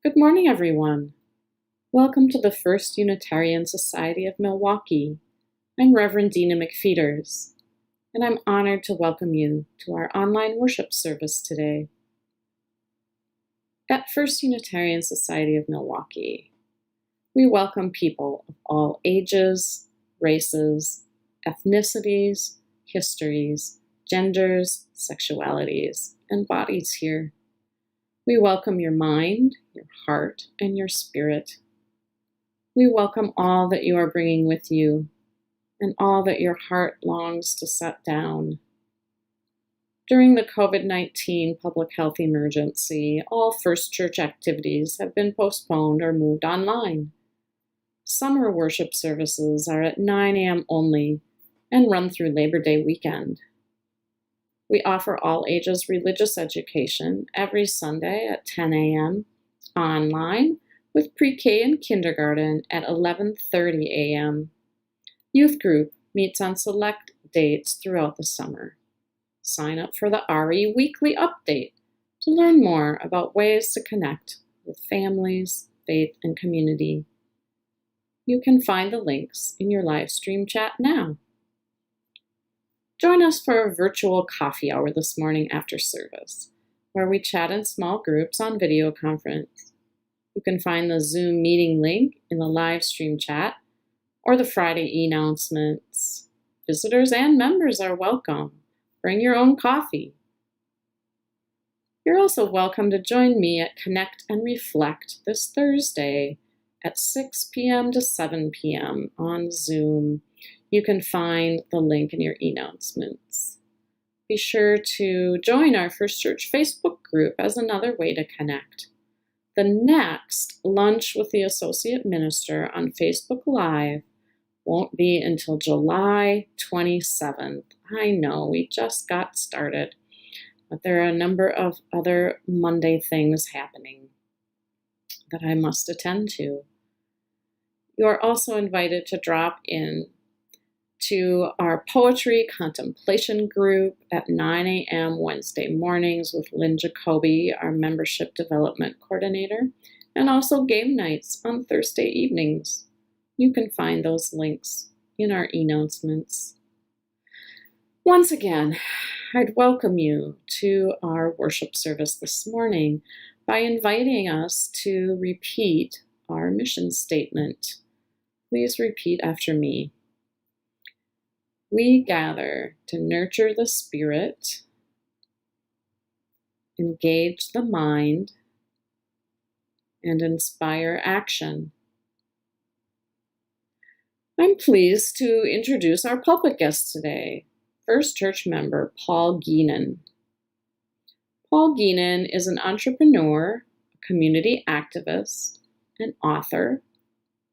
Good morning, everyone. Welcome to the First Unitarian Society of Milwaukee. I'm Reverend Geenen McFeeters, and I'm honored to welcome you to our online worship service today. At First Unitarian Society of Milwaukee, we welcome people of all ages, races, ethnicities, histories, genders, sexualities, and bodies here. We welcome your mind, your heart, and your spirit. We welcome all that you are bringing with you and all that your heart longs to set down. During the COVID-19 public health emergency, all First Church activities have been postponed or moved online. Summer worship services are at 9 a.m. only and run through Labor Day weekend. We offer all ages religious education every Sunday at 10 a.m. online with pre-K and kindergarten at 11:30 a.m. Youth group meets on select dates throughout the summer. Sign up for the RE Weekly Update to learn more about ways to connect with families, faith, and community. You can find the links in your live stream chat now. Join us for a virtual coffee hour this morning after service, where we chat in small groups on video conference. You can find the Zoom meeting link in the live stream chat or the Friday announcements. Visitors and members are welcome. Bring your own coffee. You're also welcome to join me at Connect and Reflect this Thursday at 6 p.m. to 7 p.m. on Zoom. You can find the link in your announcements. Be sure to join our First Church Facebook group as another way to connect. The next Lunch with the Associate Minister on Facebook Live won't be until July 27th. I know, we just got started, but there are a number of other Monday things happening that I must attend to. You are also invited to drop in to our poetry contemplation group at 9 a.m. Wednesday mornings with Lynn Jacoby, our membership development coordinator, and also game nights on Thursday evenings. You can find those links in our announcements. Once again, I'd welcome you to our worship service this morning by inviting us to repeat our mission statement. Please repeat after me. We gather to nurture the spirit, engage the mind, and inspire action. I'm pleased to introduce our pulpit guest today, First Church member Paul Geenen. Paul Geenen is an entrepreneur, a community activist, an author,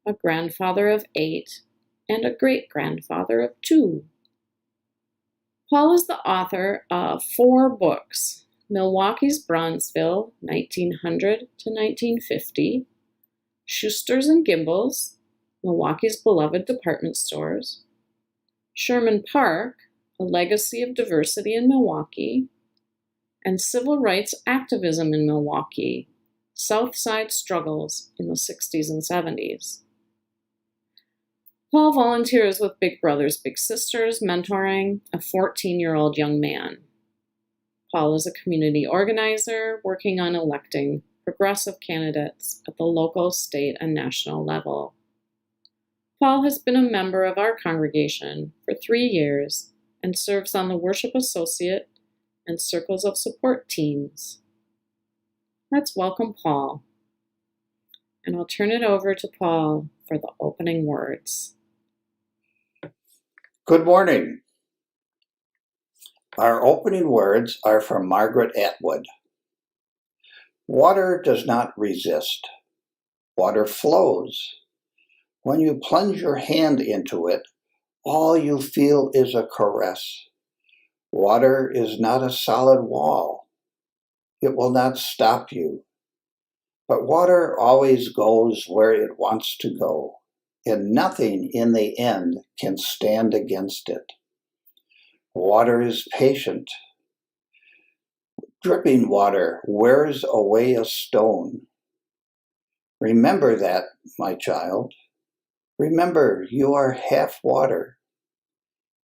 a grandfather of 8, and a great-grandfather of 2. Paul is the author of 4 books: Milwaukee's Bronzeville, 1900 to 1950, Schuster's and Gimbel's, Milwaukee's Beloved Department Stores, Sherman Park, A Legacy of Diversity in Milwaukee, and Civil Rights Activism in Milwaukee, South Side Struggles in the 60s and 70s. Paul volunteers with Big Brothers Big Sisters, mentoring a 14-year-old young man. Paul is a community organizer working on electing progressive candidates at the local, state, and national level. Paul has been a member of our congregation for 3 years and serves on the Worship Associate and Circles of Support teams. Let's welcome Paul. And I'll turn it over to Paul for the opening words. Good morning. Our opening words are from Margaret Atwood. Water does not resist. Water flows. When you plunge your hand into it, all you feel is a caress. Water is not a solid wall. It will not stop you. But water always goes where it wants to go, and nothing in the end can stand against it. Water is patient. Dripping water wears away a stone. Remember that, my child. Remember, you are half water.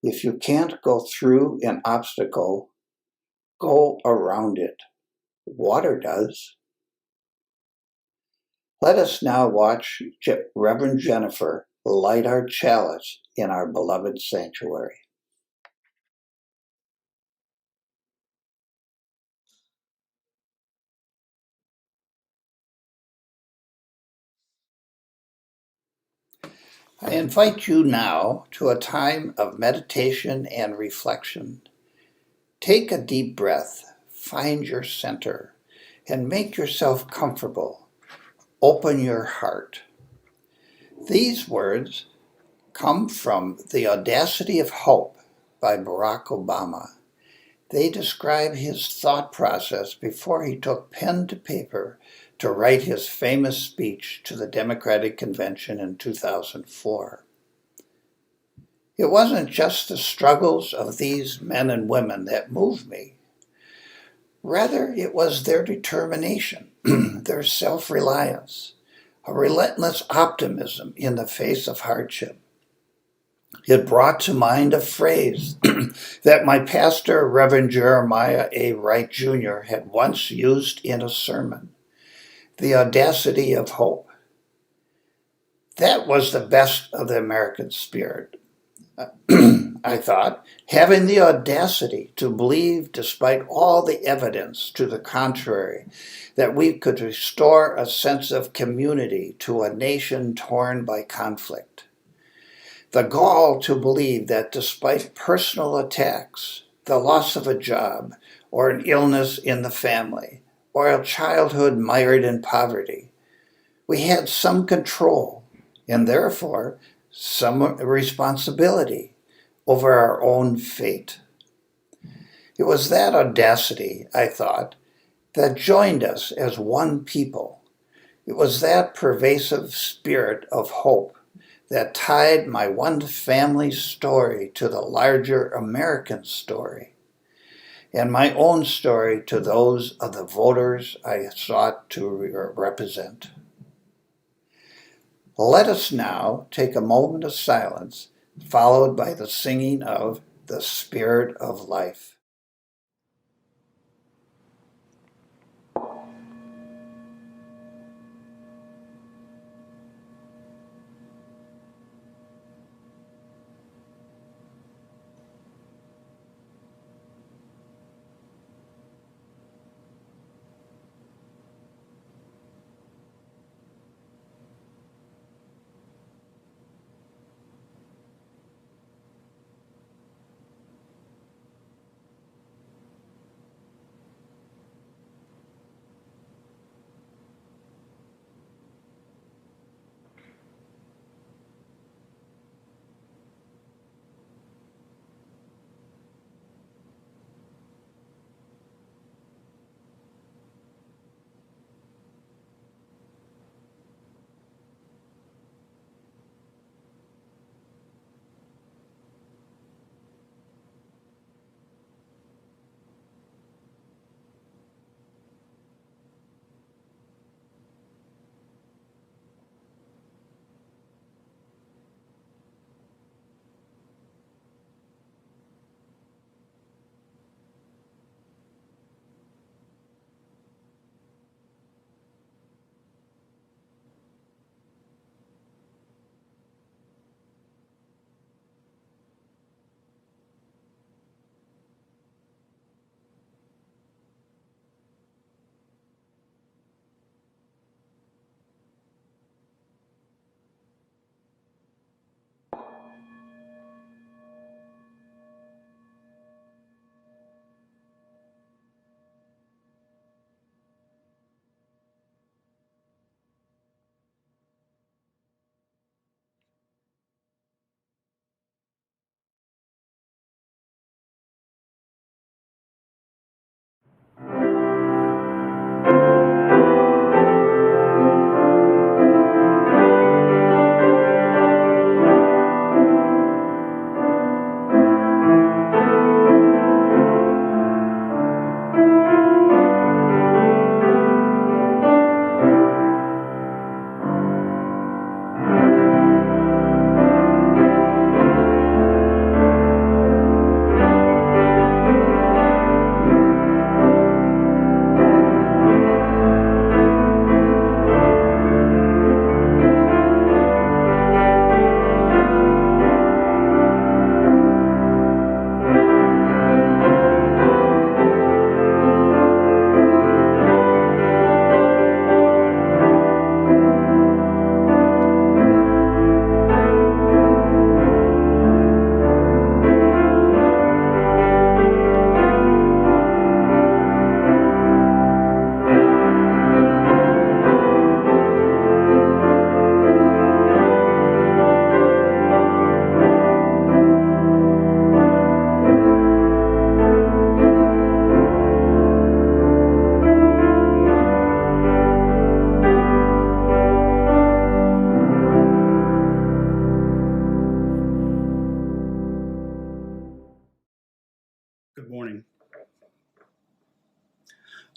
If you can't go through an obstacle, go around it. Water does. Let us now watch Reverend Jennifer light our chalice in our beloved sanctuary. I invite you now to a time of meditation and reflection. Take a deep breath, find your center, and make yourself comfortable. Open your heart. These words come from The Audacity of Hope by Barack Obama. They describe his thought process before he took pen to paper to write his famous speech to the Democratic Convention in 2004. It wasn't just the struggles of these men and women that moved me. Rather, it was their determination, their self-reliance, a relentless optimism in the face of hardship. It brought to mind a phrase that my pastor, Reverend Jeremiah A. Wright Jr., had once used in a sermon, the audacity of hope. That was the best of the American spirit. I thought, having the audacity to believe, despite all the evidence to the contrary, that we could restore a sense of community to a nation torn by conflict. The gall to believe that despite personal attacks, the loss of a job, or an illness in the family, or a childhood mired in poverty, we had some control and therefore some responsibility over our own fate. It was that audacity, I thought, that joined us as one people. It was that pervasive spirit of hope that tied my one family story to the larger American story, and my own story to those of the voters I sought to represent. Let us now take a moment of silence, followed by the singing of The Spirit of Life.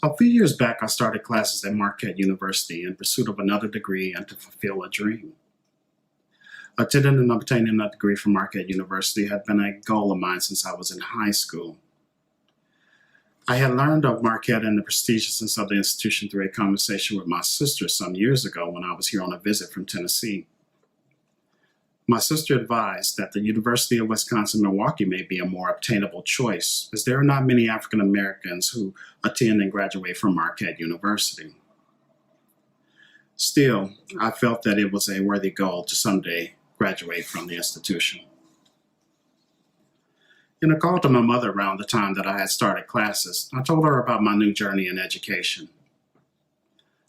A few years back, I started classes at Marquette University in pursuit of another degree and to fulfill a dream. Attending and obtaining a degree from Marquette University had been a goal of mine since I was in high school. I had learned of Marquette and the prestigiousness of the institution through a conversation with my sister some years ago when I was here on a visit from Tennessee. My sister advised that the University of Wisconsin-Milwaukee may be a more obtainable choice, as there are not many African Americans who attend and graduate from Marquette University. Still, I felt that it was a worthy goal to someday graduate from the institution. In a call to my mother around the time that I had started classes, I told her about my new journey in education.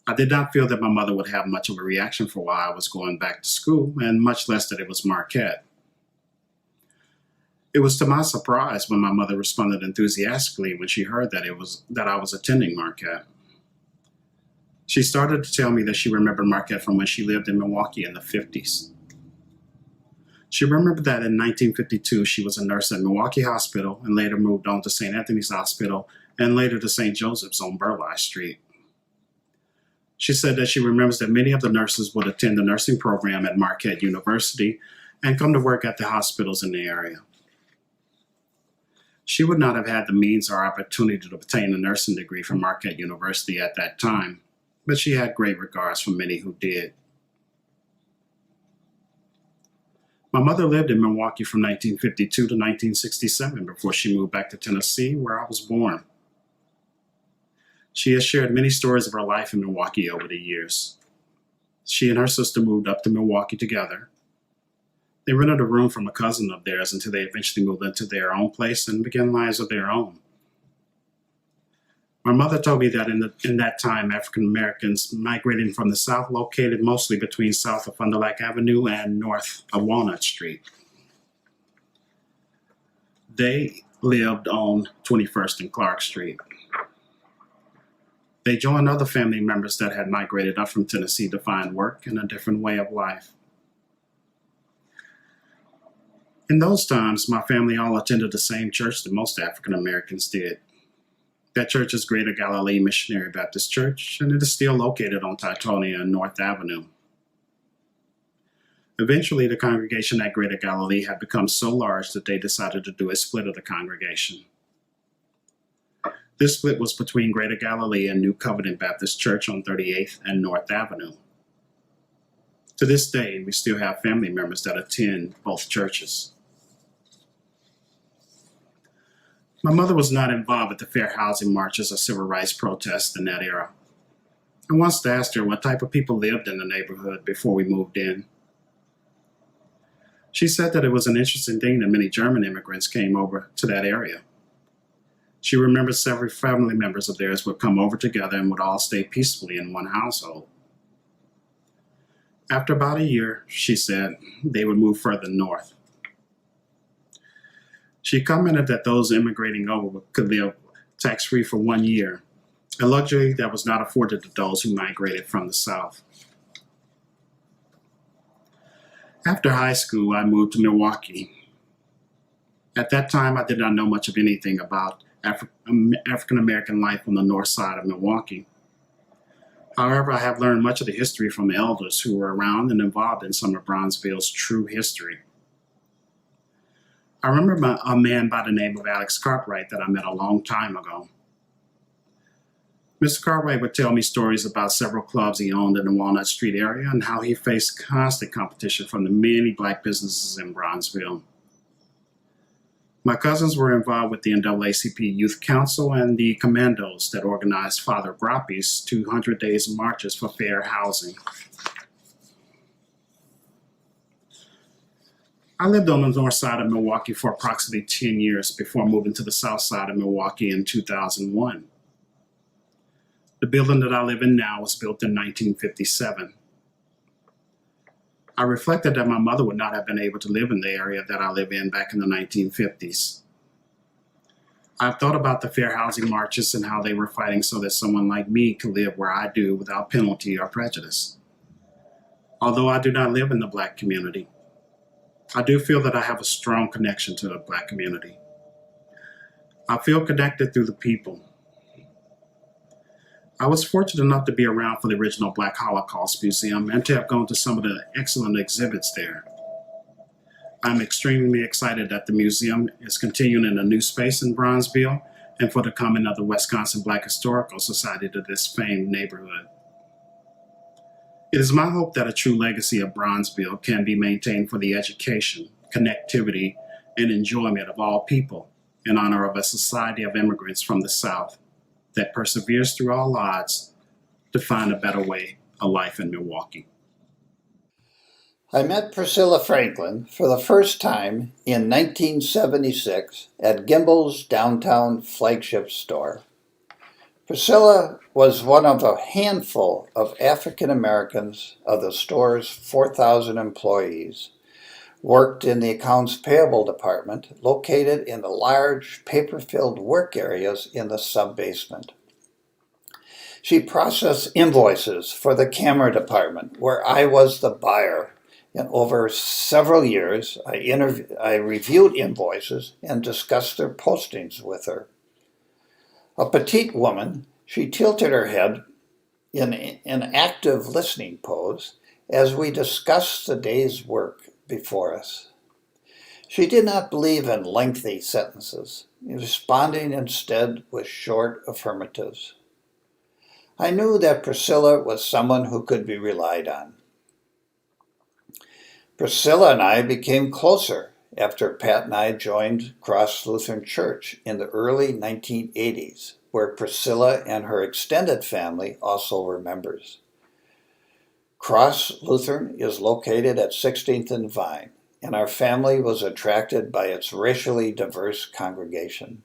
I did not feel that my mother would have much of a reaction for why I was going back to school, and much less that it was Marquette. It was to my surprise when my mother responded enthusiastically when she heard that I was attending Marquette. She started to tell me that she remembered Marquette from when she lived in Milwaukee in the 50s. She remembered that in 1952 she was a nurse at Milwaukee Hospital and later moved on to St. Anthony's Hospital and later to St. Joseph's on Burleigh Street. She said that she remembers that many of the nurses would attend the nursing program at Marquette University and come to work at the hospitals in the area. She would not have had the means or opportunity to obtain a nursing degree from Marquette University at that time, but she had great regards for many who did. My mother lived in Milwaukee from 1952 to 1967 before she moved back to Tennessee, where I was born. She has shared many stories of her life in Milwaukee over the years. She and her sister moved up to Milwaukee together. They rented a room from a cousin of theirs until they eventually moved into their own place and began lives of their own. My mother told me that in that time, African Americans migrating from the South located mostly between south of Fond du Lac Avenue and north of Walnut Street. They lived on 21st and Clark Street. They joined other family members that had migrated up from Tennessee to find work and a different way of life. In those times, my family all attended the same church that most African Americans did. That church is Greater Galilee Missionary Baptist Church, and it is still located on Teutonia and North Avenue. Eventually, the congregation at Greater Galilee had become so large that they decided to do a split of the congregation. This split was between Greater Galilee and New Covenant Baptist Church on 38th and North Avenue. To this day, we still have family members that attend both churches. My mother was not involved with the fair housing marches or civil rights protests in that era. I once asked her what type of people lived in the neighborhood before we moved in. She said that it was an interesting thing that many German immigrants came over to that area. She remembered several family members of theirs would come over together and would all stay peacefully in one household. After about a year, she said, they would move further north. She commented that those immigrating over could live tax-free for 1 year, a luxury that was not afforded to those who migrated from the South. After high school, I moved to Milwaukee. At that time, I did not know much of anything about African American life on the north side of Milwaukee. However, I have learned much of the history from the elders who were around and involved in some of Bronzeville's true history. I remember a man by the name of Alex Cartwright that I met a long time ago. Mr. Cartwright would tell me stories about several clubs he owned in the Walnut Street area and how he faced constant competition from the many black businesses in Bronzeville. My cousins were involved with the NAACP Youth Council and the Commandos that organized Father Grappi's 200 Days of Marches for Fair Housing. I lived on the north side of Milwaukee for approximately 10 years before moving to the south side of Milwaukee in 2001. The building that I live in now was built in 1957. I reflected that my mother would not have been able to live in the area that I live in back in the 1950s. I've thought about the fair housing marches and how they were fighting so that someone like me could live where I do without penalty or prejudice. Although I do not live in the black community, I do feel that I have a strong connection to the black community. I feel connected through the people. I was fortunate enough to be around for the original Black Holocaust Museum and to have gone to some of the excellent exhibits there. I'm extremely excited that the museum is continuing in a new space in Bronzeville and for the coming of the Wisconsin Black Historical Society to this famed neighborhood. It is my hope that a true legacy of Bronzeville can be maintained for the education, connectivity, and enjoyment of all people in honor of a society of immigrants from the South that perseveres through all odds to find a better way of life in Milwaukee. I met Priscilla Franklin for the first time in 1976 at Gimbel's downtown flagship store. Priscilla was one of a handful of African Americans of the store's 4,000 employees, worked in the accounts payable department located in the large paper-filled work areas in the sub-basement. She processed invoices for the camera department, where I was the buyer. And over several years, I reviewed invoices and discussed their postings with her. A petite woman, she tilted her head in an active listening pose as we discussed the day's work before us. She did not believe in lengthy sentences, responding instead with short affirmatives. I knew that Priscilla was someone who could be relied on. Priscilla and I became closer after Pat and I joined Cross Lutheran Church in the early 1980s, where Priscilla and her extended family also were members. Cross Lutheran is located at 16th and Vine, and our family was attracted by its racially diverse congregation.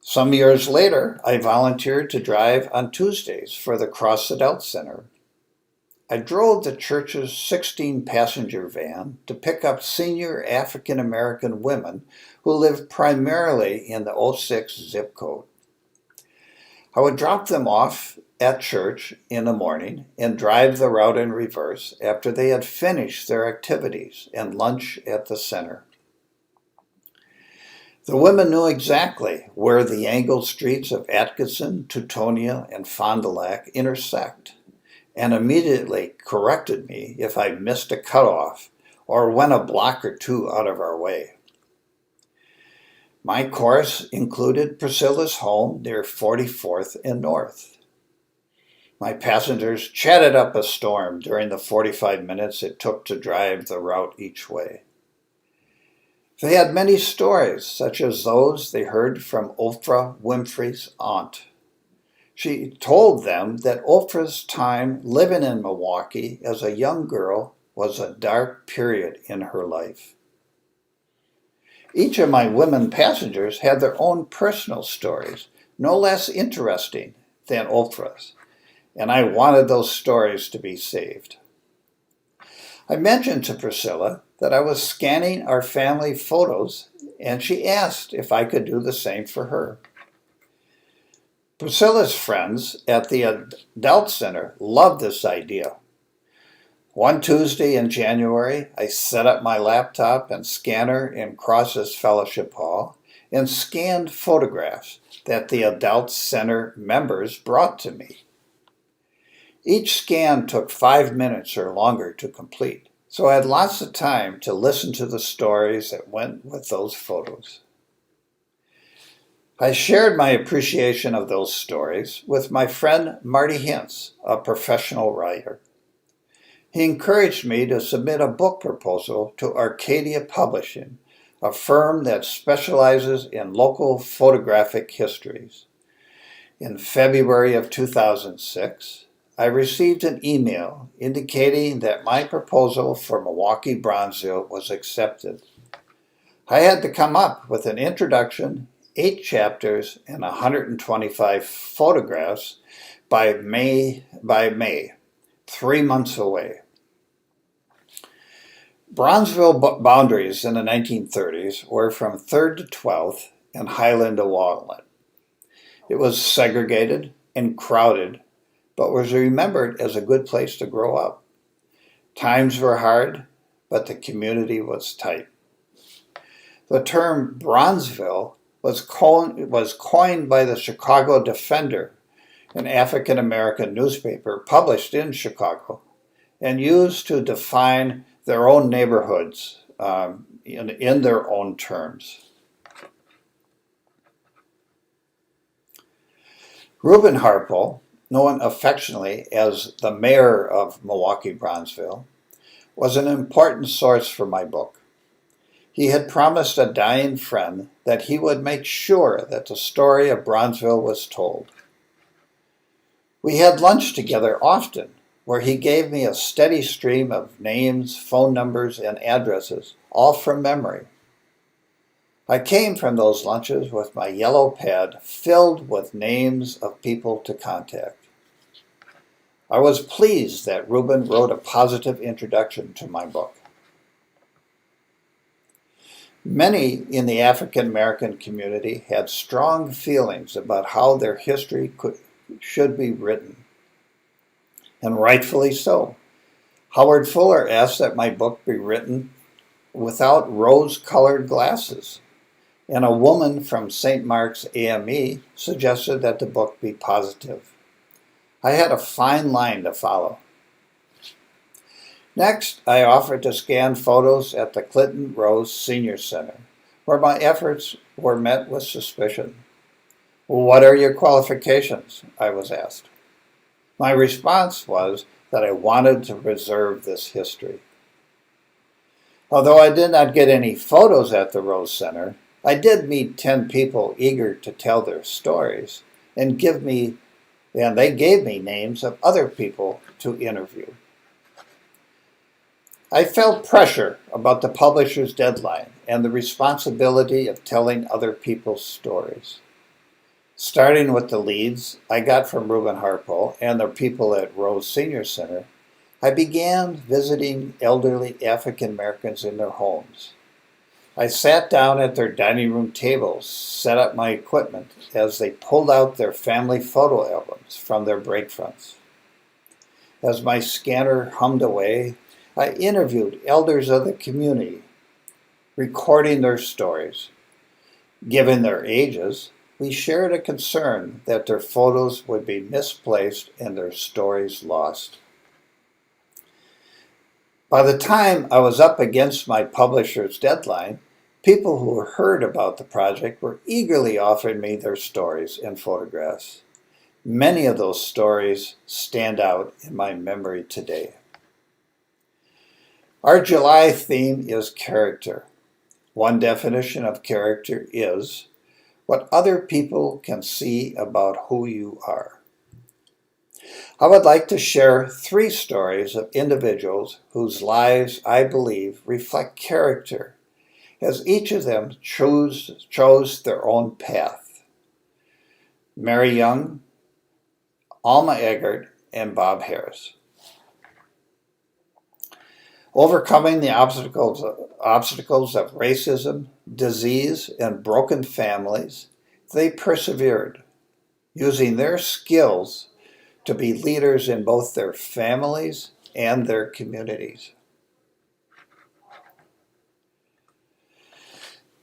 Some years later, I volunteered to drive on Tuesdays for the Cross Adult Center. I drove the church's 16-passenger van to pick up senior African American women who lived primarily in the 06 zip code. I would drop them off at church in the morning and drive the route in reverse after they had finished their activities and lunch at the center. The women knew exactly where the angled streets of Atkinson, Teutonia, and Fond du Lac intersect, and immediately corrected me if I missed a cutoff or went a block or two out of our way. My course included Priscilla's home near 44th and North. My passengers chatted up a storm during the 45 minutes it took to drive the route each way. They had many stories, such as those they heard from Oprah Winfrey's aunt. She told them that Oprah's time living in Milwaukee as a young girl was a dark period in her life. Each of my women passengers had their own personal stories, no less interesting than Oprah's, and I wanted those stories to be saved. I mentioned to Priscilla that I was scanning our family photos, and she asked if I could do the same for her. Priscilla's friends at the Adult Center loved this idea. One Tuesday in January, I set up my laptop and scanner in Cross's Fellowship Hall and scanned photographs that the Adult Center members brought to me. Each scan took 5 minutes or longer to complete, so I had lots of time to listen to the stories that went with those photos. I shared my appreciation of those stories with my friend Marty Hintz, a professional writer. He encouraged me to submit a book proposal to Arcadia Publishing, a firm that specializes in local photographic histories. In February of 2006, I received an email indicating that my proposal for Milwaukee Bronzeville was accepted. I had to come up with an introduction, 8 chapters, and 125 photographs by May, 3 months away. Bronzeville boundaries in the 1930s were from 3rd to 12th and Highland to Walnut. It was segregated and crowded, but was remembered as a good place to grow up. Times were hard, but the community was tight. The term Bronzeville was coined by the Chicago Defender an African-American newspaper published in Chicago and used to define their own neighborhoods in their own terms. Reuben Harpole, known affectionately as the mayor of Milwaukee, Bronzeville, was an important source for my book. He had promised a dying friend that he would make sure that the story of Bronzeville was told. We had lunch together often, where he gave me a steady stream of names, phone numbers, and addresses, all from memory. I came from those lunches with my yellow pad filled with names of people to contact. I was pleased that Reuben wrote a positive introduction to my book. Many in the African American community had strong feelings about how their history should be written, and rightfully so. Howard Fuller asked that my book be written without rose-colored glasses, and a woman from St. Mark's AME suggested that the book be positive. I had a fine line to follow. Next, I offered to scan photos at the Clinton Rose Senior Center, where my efforts were met with suspicion. "What are your qualifications?" I was asked. My response was that I wanted to preserve this history. Although I did not get any photos at the Rose Center, I did meet 10 people eager to tell their stories, and they gave me names of other people to interview. I felt pressure about the publisher's deadline and the responsibility of telling other people's stories. Starting with the leads I got from Reuben Harpole and the people at Rose Senior Center, I began visiting elderly African Americans in their homes. I sat down at their dining room tables, set up my equipment as they pulled out their family photo albums from their break fronts. As my scanner hummed away, I interviewed elders of the community, recording their stories. Given their ages, we shared a concern that their photos would be misplaced and their stories lost. By the time I was up against my publisher's deadline, people who heard about the project were eagerly offering me their stories and photographs. Many of those stories stand out in my memory today. Our July theme is character. One definition of character is what other people can see about who you are. I would like to share 3 stories of individuals whose lives I believe reflect character, as each of them chose their own path. Mary Young, Alma Eggert, and Bob Harris. Overcoming the obstacles of racism, disease, and broken families, they persevered, using their skills to be leaders in both their families and their communities.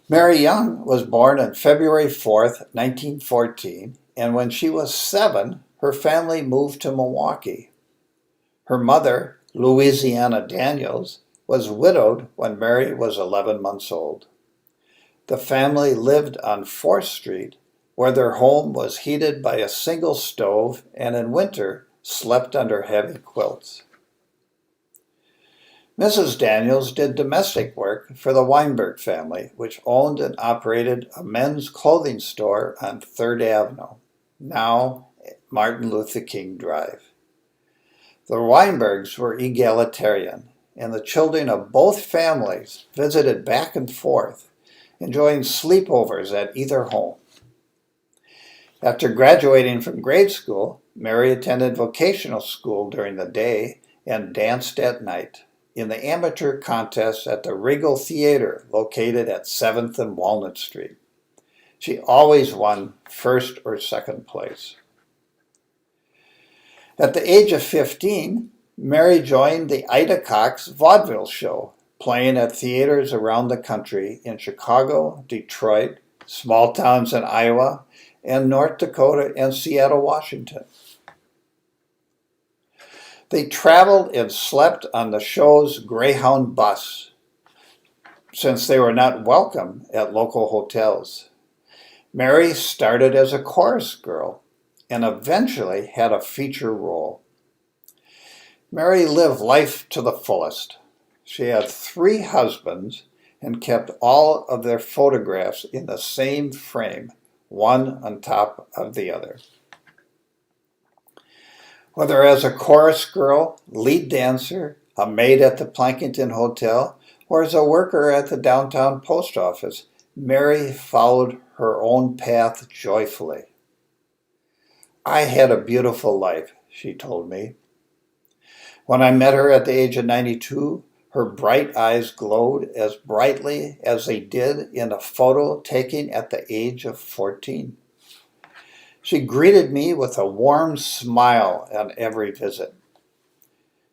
Mary Young was born on February 4th, 1914, and when she was 7, her family moved to Milwaukee. Her mother, Louisiana Daniels, was widowed when Mary was 11 months old. The family lived on 4th Street, where their home was heated by a single stove and in winter slept under heavy quilts. Mrs. Daniels did domestic work for the Weinberg family, which owned and operated a men's clothing store on 3rd Avenue, now Martin Luther King Drive. The Weinbergs were egalitarian, and the children of both families visited back and forth, enjoying sleepovers at either home. After graduating from grade school, Mary attended vocational school during the day and danced at night in the amateur contests at the Regal Theater located at 7th and Walnut Street. She always won 1st or 2nd place. At the age of 15, Mary joined the Ida Cox vaudeville show, playing at theaters around the country in Chicago, Detroit, small towns in Iowa, and North Dakota and Seattle, Washington. They traveled and slept on the show's Greyhound bus, since they were not welcome at local hotels. Mary started as a chorus girl and eventually had a feature role. Mary lived life to the fullest. She had 3 husbands and kept all of their photographs in the same frame, one on top of the other. Whether as a chorus girl, lead dancer, a maid at the Plankinton Hotel, or as a worker at the downtown post office, Mary followed her own path joyfully. "I had a beautiful life," she told me. When I met her at the age of 92, her bright eyes glowed as brightly as they did in a photo taken at the age of 14. She greeted me with a warm smile on every visit.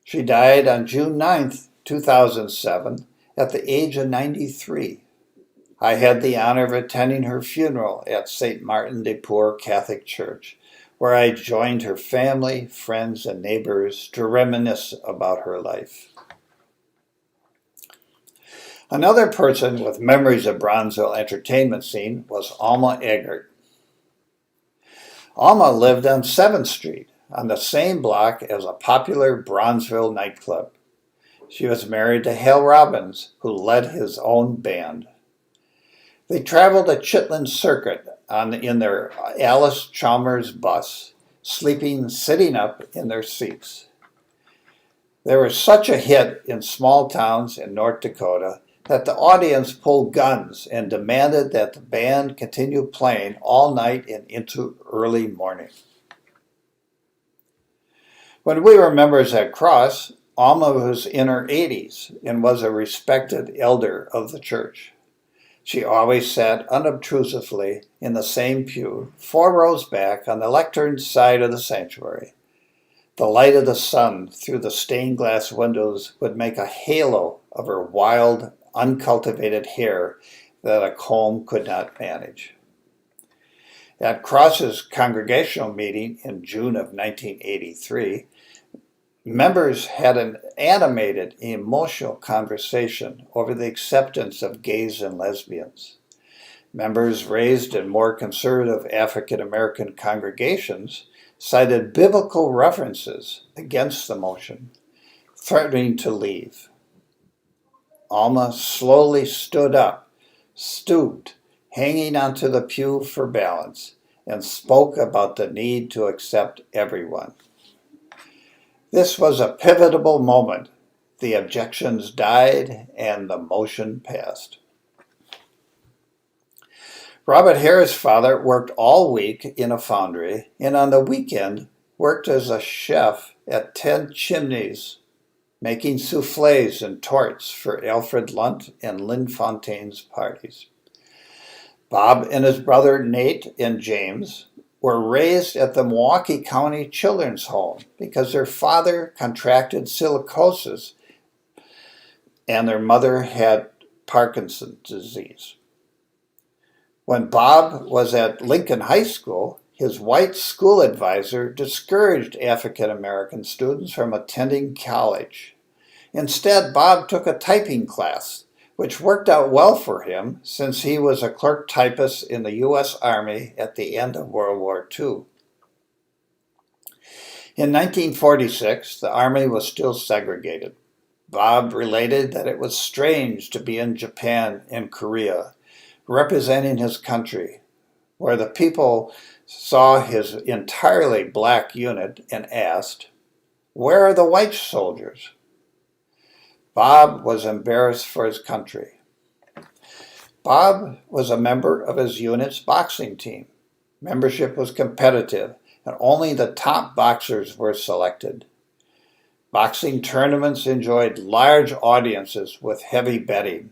She died on June 9th, 2007, at the age of 93. I had the honor of attending her funeral at St. Martin de Porres Catholic Church, where I joined her family, friends, and neighbors to reminisce about her life. Another person with memories of Bronzeville entertainment scene was Alma Eggert. Alma lived on 7th Street, on the same block as a popular Bronzeville nightclub. She was married to Hal Robbins, who led his own band. They traveled a Chitlin circuit in their Alice Chalmers bus, sitting up in their seats. They were such a hit in small towns in North Dakota that the audience pulled guns and demanded that the band continue playing all night and into early morning. When we were members at Cross, Alma was in her 80s and was a respected elder of the church. She always sat unobtrusively in the same pew, 4 rows back on the lectern side of the sanctuary. The light of the sun through the stained glass windows would make a halo of her wild, uncultivated hair that a comb could not manage. At Cross's congregational meeting in June of 1983, members had an animated, emotional conversation over the acceptance of gays and lesbians. Members raised in more conservative African American congregations cited biblical references against the motion, threatening to leave. Alma slowly stood up, stooped, hanging onto the pew for balance, and spoke about the need to accept everyone. This was a pivotal moment. The objections died and the motion passed. Robert Harris' father worked all week in a foundry and on the weekend worked as a chef at 10 Chimneys, making soufflés and torts for Alfred Lunt and Lynn Fontaine's parties. Bob and his brother Nate and James were raised at the Milwaukee County Children's Home because their father contracted silicosis and their mother had Parkinson's disease. When Bob was at Lincoln High School, his white school advisor discouraged African American students from attending college. Instead, Bob took a typing class, which worked out well for him since he was a clerk typist in the U.S. Army at the end of World War II. In 1946, the Army was still segregated. Bob related that it was strange to be in Japan and Korea, representing his country, where the people saw his entirely black unit and asked, "Where are the white soldiers?" Bob was embarrassed for his country. Bob was a member of his unit's boxing team. Membership was competitive, and only the top boxers were selected. Boxing tournaments enjoyed large audiences with heavy betting.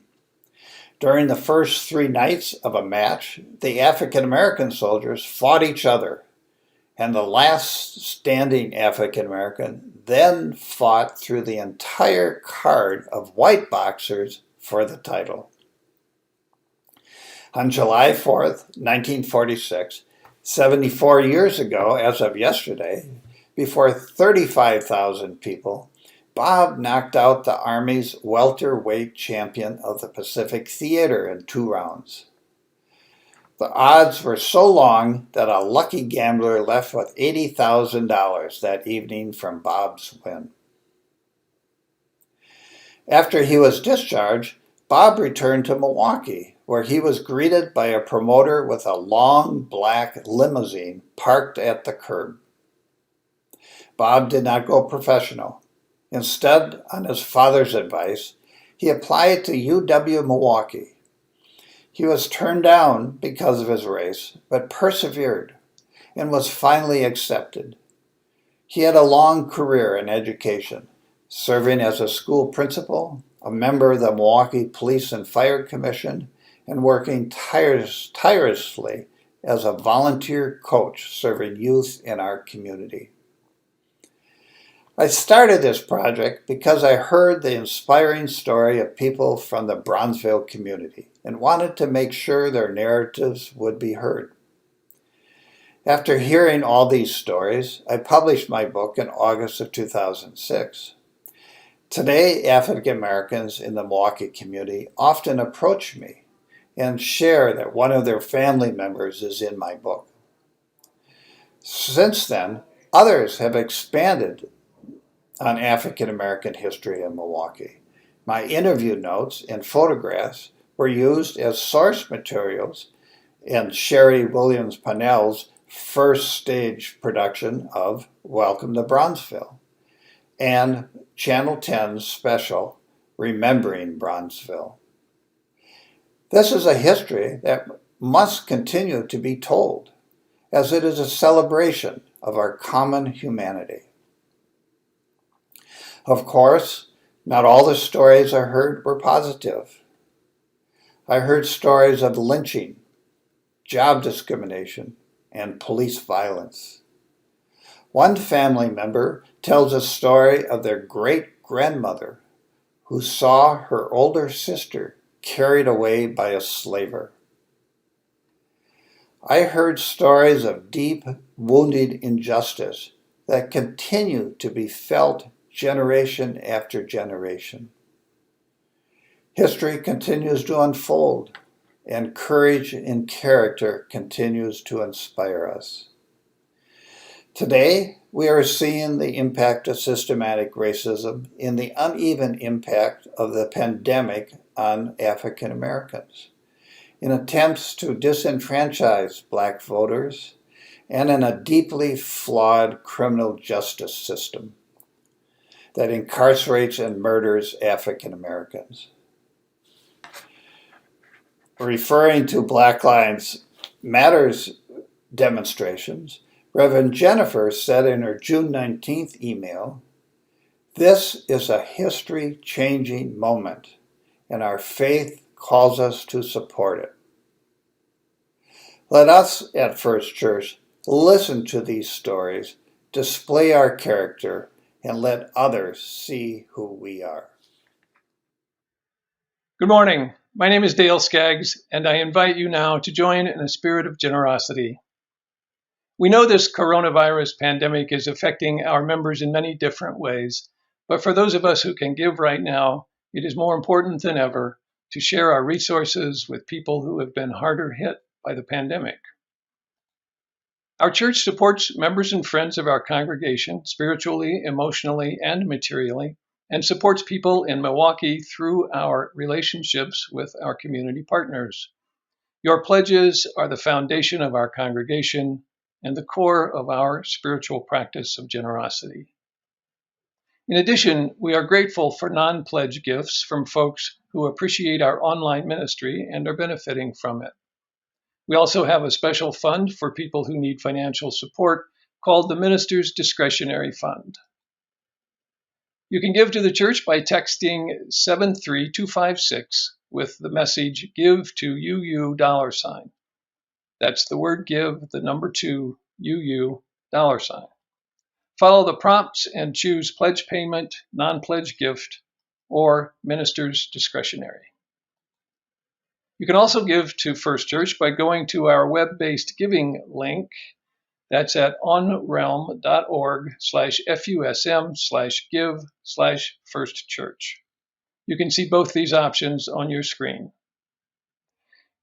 During the first 3 nights of a match, the African American soldiers fought each other, and the last standing African American then fought through the entire card of white boxers for the title. On July 4th, 1946, 74 years ago, as of yesterday, before 35,000 people, Bob knocked out the Army's welterweight champion of the Pacific Theater in 2 rounds. The odds were so long that a lucky gambler left with $80,000 that evening from Bob's win. After he was discharged, Bob returned to Milwaukee, where he was greeted by a promoter with a long black limousine parked at the curb. Bob did not go professional. Instead, on his father's advice, he applied to UW-Milwaukee. He was turned down because of his race, but persevered and was finally accepted. He had a long career in education, serving as a school principal, a member of the Milwaukee Police and Fire Commission, and working tirelessly as a volunteer coach serving youth in our community. I started this project because I heard the inspiring story of people from the Bronzeville community and wanted to make sure their narratives would be heard. After hearing all these stories, I published my book in August of 2006. Today, African Americans in the Milwaukee community often approach me and share that one of their family members is in my book. Since then, others have expanded on African American history in Milwaukee. My interview notes and photographs were used as source materials in Sherry Williams Pannell's first stage production of Welcome to Bronzeville and Channel 10's special Remembering Bronzeville. This is a history that must continue to be told, as it is a celebration of our common humanity. Of course, not all the stories I heard were positive. I heard stories of lynching, job discrimination, and police violence. One family member tells a story of their great-grandmother who saw her older sister carried away by a slaver. I heard stories of deep, wounded injustice that continue to be felt generation after generation. History continues to unfold, and courage and character continues to inspire us. Today, we are seeing the impact of systematic racism in the uneven impact of the pandemic on African Americans, in attempts to disenfranchise Black voters, and in a deeply flawed criminal justice system that incarcerates and murders African Americans. Referring to Black Lives Matters demonstrations, Reverend Jennifer said in her June 19th email, "This is a history-changing moment, and our faith calls us to support it." Let us at First Church listen to these stories, display our character, and let others see who we are. Good morning. My name is Dale Skaggs, and I invite you now to join in a spirit of generosity. We know this coronavirus pandemic is affecting our members in many different ways, but for those of us who can give right now, it is more important than ever to share our resources with people who have been harder hit by the pandemic. Our church supports members and friends of our congregation spiritually, emotionally, and materially, and supports people in Milwaukee through our relationships with our community partners. Your pledges are the foundation of our congregation and the core of our spiritual practice of generosity. In addition, we are grateful for non-pledge gifts from folks who appreciate our online ministry and are benefiting from it. We also have a special fund for people who need financial support called the Minister's Discretionary Fund. You can give to the church by texting 73256 with the message "Give to UU $." That's the word give, the number 2, UU $. Follow the prompts and choose pledge payment, non-pledge gift, or minister's discretionary. You can also give to First Church by going to our web-based giving link. That's at onrealm.org/FUSM/give/First You can see both these options on your screen.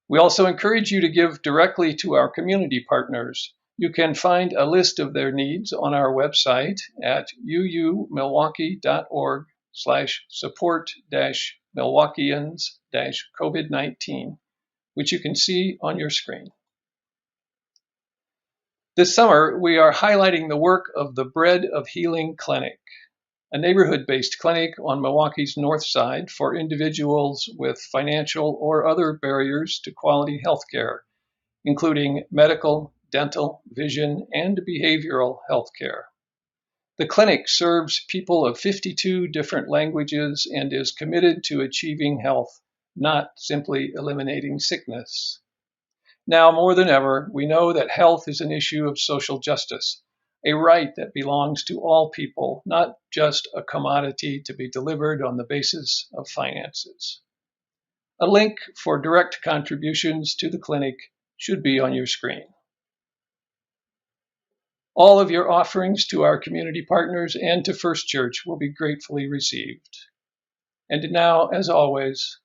We also encourage you to give directly to our community partners. You can find a list of their needs on our website at uumilwaukee.org/support-Milwaukeeans-COVID-19, which you can see on your screen. This summer, we are highlighting the work of the Bread of Healing Clinic, a neighborhood-based clinic on Milwaukee's north side for individuals with financial or other barriers to quality health care, including medical, dental, vision, and behavioral health care. The clinic serves people of 52 different languages and is committed to achieving health, not simply eliminating sickness. Now more than ever, we know that health is an issue of social justice, a right that belongs to all people, not just a commodity to be delivered on the basis of finances. A link for direct contributions to the clinic should be on your screen. All of your offerings to our community partners and to First Church will be gratefully received. And now, as always,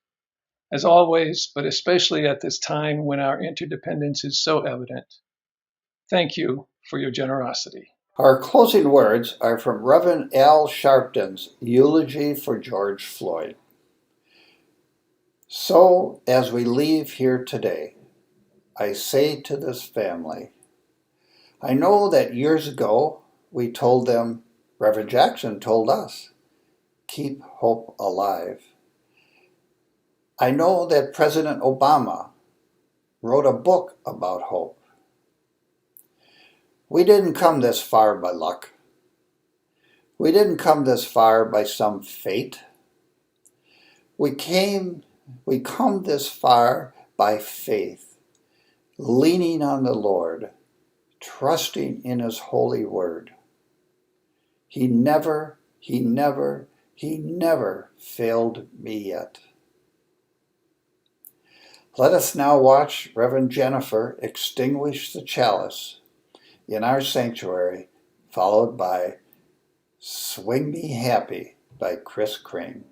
but especially at this time when our interdependence is so evident, thank you for your generosity. Our closing words are from Reverend Al Sharpton's eulogy for George Floyd. So, as we leave here today, I say to this family, I know that years ago we told them, Reverend Jackson told us, keep hope alive. I know that President Obama wrote a book about hope. We didn't come this far by luck. We didn't come this far by some fate. We come this far by faith, leaning on the Lord, trusting in His holy word. He never failed me yet. Let us now watch Reverend Jennifer extinguish the chalice in our sanctuary, followed by Swing Me Happy by Crain.